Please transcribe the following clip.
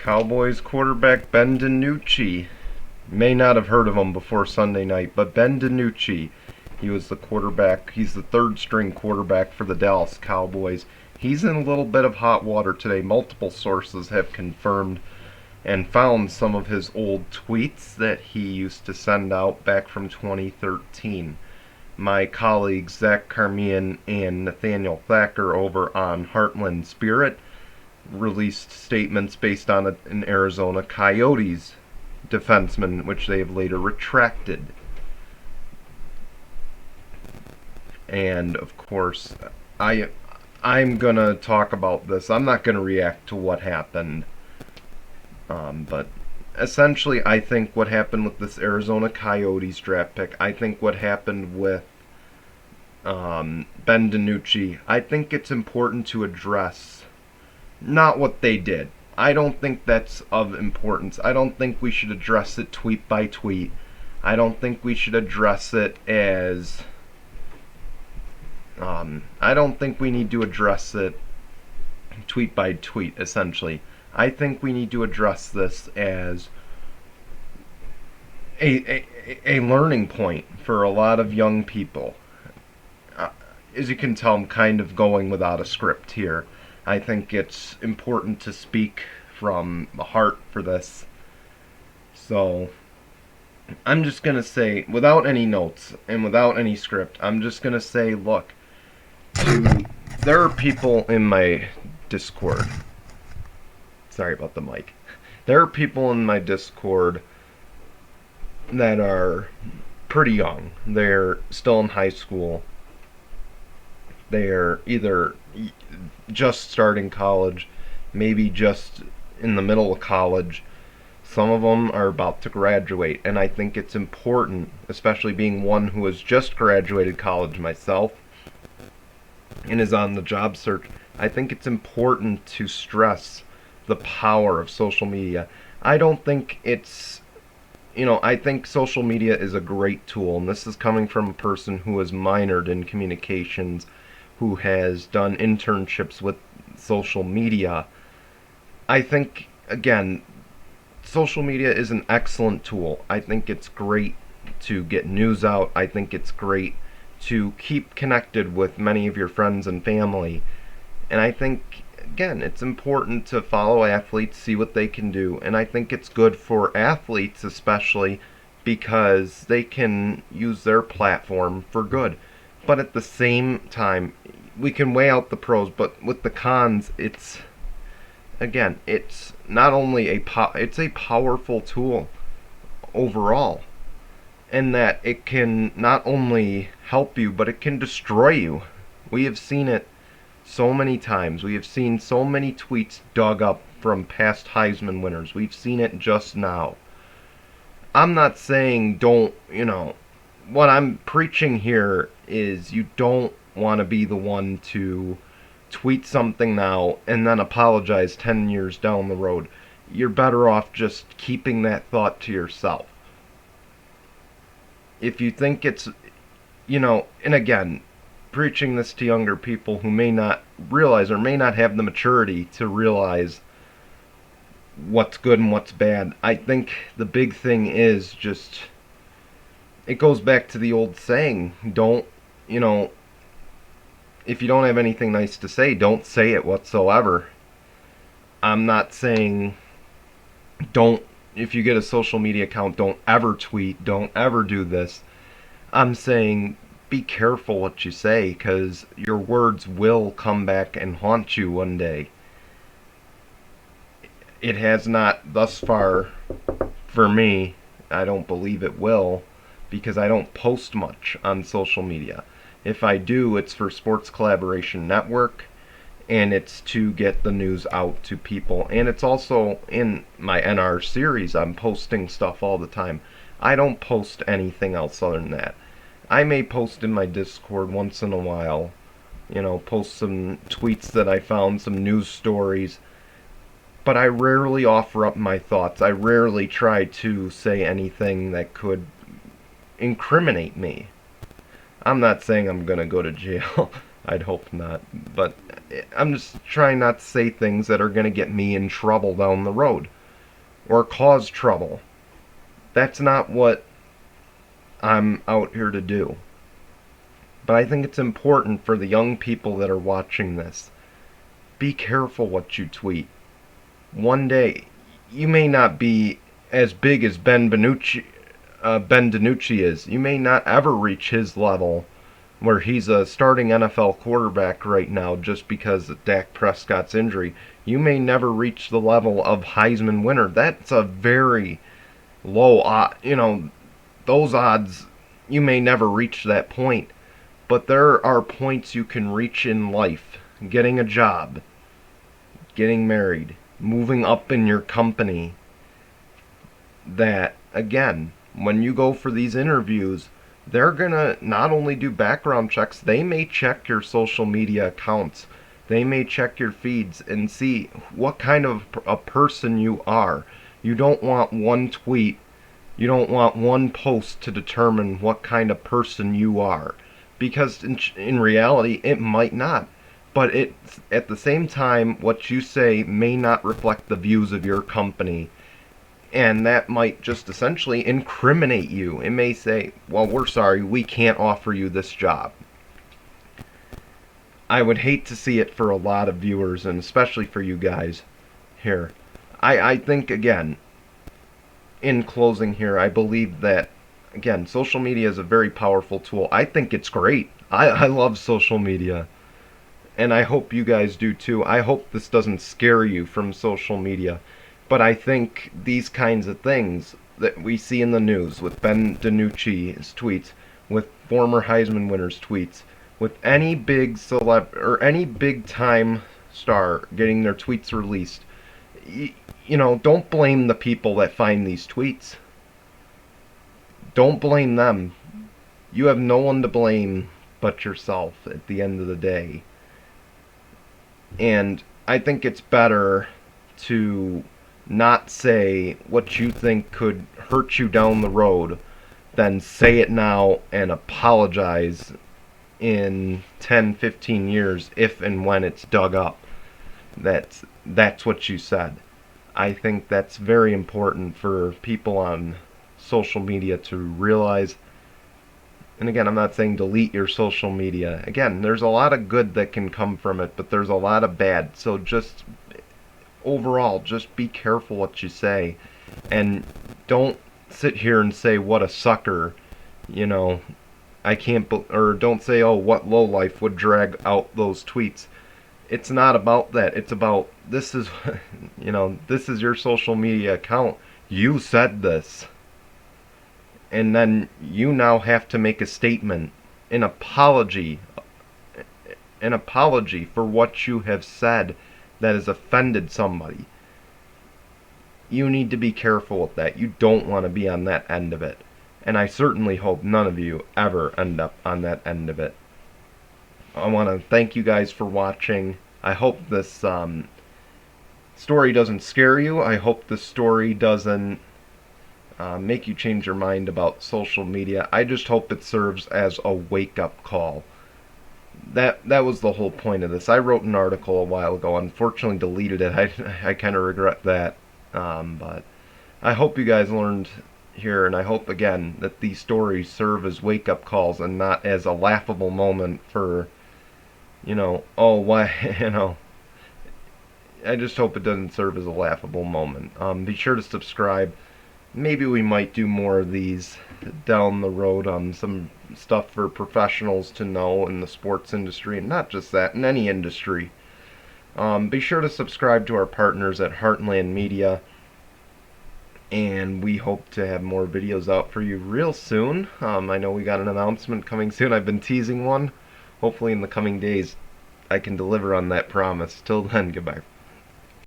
Cowboys quarterback Ben DiNucci. May not have heard of him before Sunday night, but Ben DiNucci, he was the quarterback. He's the third string quarterback for the Dallas Cowboys. He's in a little bit of hot water today. Multiple sources have confirmed and found some of his old tweets that he used to send out back from 2013. My colleagues Zach Carmian and Nathaniel Thacker over on Heartland Spirit released statements based on an Arizona Coyotes defenseman, which they have later retracted. And of course, I'm gonna talk about this. I'm not gonna react to what happened, but essentially, I think what happened with this Arizona Coyotes draft pick, I think what happened with Ben DiNucci, I think it's important to address not what they did. I don't think that's of importance. I don't think we should address it tweet by tweet. I don't think we should address it as I don't think we need to address it tweet by tweet, essentially. I think we need to address this as a learning point for a lot of young people. As you can tell, I'm kind of going without a script here. I think it's important to speak from the heart for this. So, I'm just going to say, without any notes and without any script, I'm just going to say, look, there are people in my Discord. Sorry about the mic. There are people in my Discord that are pretty young. They're still in high school. They're either just starting college, maybe just in the middle of college. Some of them are about to graduate, and I think it's important, especially being one who has just graduated college myself and is on the job search, I think it's important to stress the power of social media. I don't think it's, I think social media is a great tool, and this is coming from a person who has minored in communications, who has done internships with social media. I think, again, social media is an excellent tool. I think it's great to get news out. I think it's great to keep connected with many of your friends and family. And I think, again, it's important to follow athletes, see what they can do. And I think it's good for athletes especially because they can use their platform for good. But at the same time, we can weigh out the pros, but with the cons, it's not only it's a powerful tool overall, and that it can not only help you, but it can destroy you. We have seen it so many times. We have seen so many tweets dug up from past Heisman winners. We've seen it just now. I'm not saying what I'm preaching here is you don't want to be the one to tweet something now and then apologize 10 years down the road. You're better off just keeping that thought to yourself. If you think it's, and again, preaching this to younger people who may not realize or may not have the maturity to realize what's good and what's bad. I think the big thing is just, it goes back to the old saying, if you don't have anything nice to say, don't say it whatsoever. I'm not saying if you get a social media account, don't ever tweet, don't ever do this. I'm saying be careful what you say, because your words will come back and haunt you one day. It has not thus far for me. I don't believe it will, because I don't post much on social media. If I do, it's for Sports Collaboration Network, and it's to get the news out to people. And it's also in my NR series, I'm posting stuff all the time. I don't post anything else other than that. I may post in my Discord once in a while, post some tweets that I found, some news stories, but I rarely offer up my thoughts. I rarely try to say anything that could incriminate me. I'm not saying I'm gonna go to jail. I'd hope not. But I'm just trying not to say things that are going to get me in trouble down the road or cause trouble. That's not what I'm out here to do. But I think it's important for the young people that are watching this. Be careful what you tweet. One day, you may not be as big as Ben DiNucci is. You may not ever reach his level where he's a starting NFL quarterback right now just because of Dak Prescott's injury. You may never reach the level of Heisman winner. That's a very low odd, those odds, you may never reach that point. But there are points you can reach in life. Getting a job, getting married, moving up in your company. That, again, when you go for these interviews, they're going to not only do background checks, they may check your social media accounts. They may check your feeds and see what kind of a person you are. You don't want one tweet, you don't want one post to determine what kind of person you are. Because in reality, it might not. But at the same time, what you say may not reflect the views of your company. And that might just essentially incriminate you. It may say, well, we're sorry, we can't offer you this job. I would hate to see it for a lot of viewers, and especially for you guys here. I think, again, in closing here, I believe that, again, social media is a very powerful tool. I think it's great. I love social media. And I hope you guys do too. I hope this doesn't scare you from social media. But I think these kinds of things that we see in the news with Ben DiNucci's tweets, with former Heisman winners' tweets, with any big celeb or any big time star getting their tweets released, don't blame the people that find these tweets. Don't blame them. You have no one to blame but yourself at the end of the day. And I think it's better to not say what you think could hurt you down the road than say it now and apologize in 10, 15 years if and when it's dug up. That's what you said. I think that's very important for people on social media to realize. And again, I'm not saying delete your social media. Again, there's a lot of good that can come from it, but there's a lot of bad. So just overall, just be careful what you say. And don't sit here and say, what a sucker, I can't, or don't say, oh, what lowlife would drag out those tweets. It's not about that. It's about, this is, this is your social media account. You said this. And then you now have to make a statement, an apology for what you have said that has offended somebody. You need to be careful with that. You don't want to be on that end of it. And I certainly hope none of you ever end up on that end of it. I want to thank you guys for watching. I hope this story doesn't scare you. I hope this story doesn't make you change your mind about social media. I just hope it serves as a wake-up call. That was the whole point of this. I wrote an article a while ago. Unfortunately deleted it. I kind of regret that. But I hope you guys learned here, and I hope, again, that these stories serve as wake-up calls and not as a laughable moment for, oh, why, I just hope it doesn't serve as a laughable moment. Be sure to subscribe. Maybe we might do more of these down the road on some stuff for professionals to know in the sports industry, and not just that, in any industry. Be sure to subscribe to our partners at Heartland Media, and we hope to have more videos out for you real soon. I know we got an announcement coming soon. I've been teasing one. Hopefully in the coming days I can deliver on that promise. Till then, goodbye.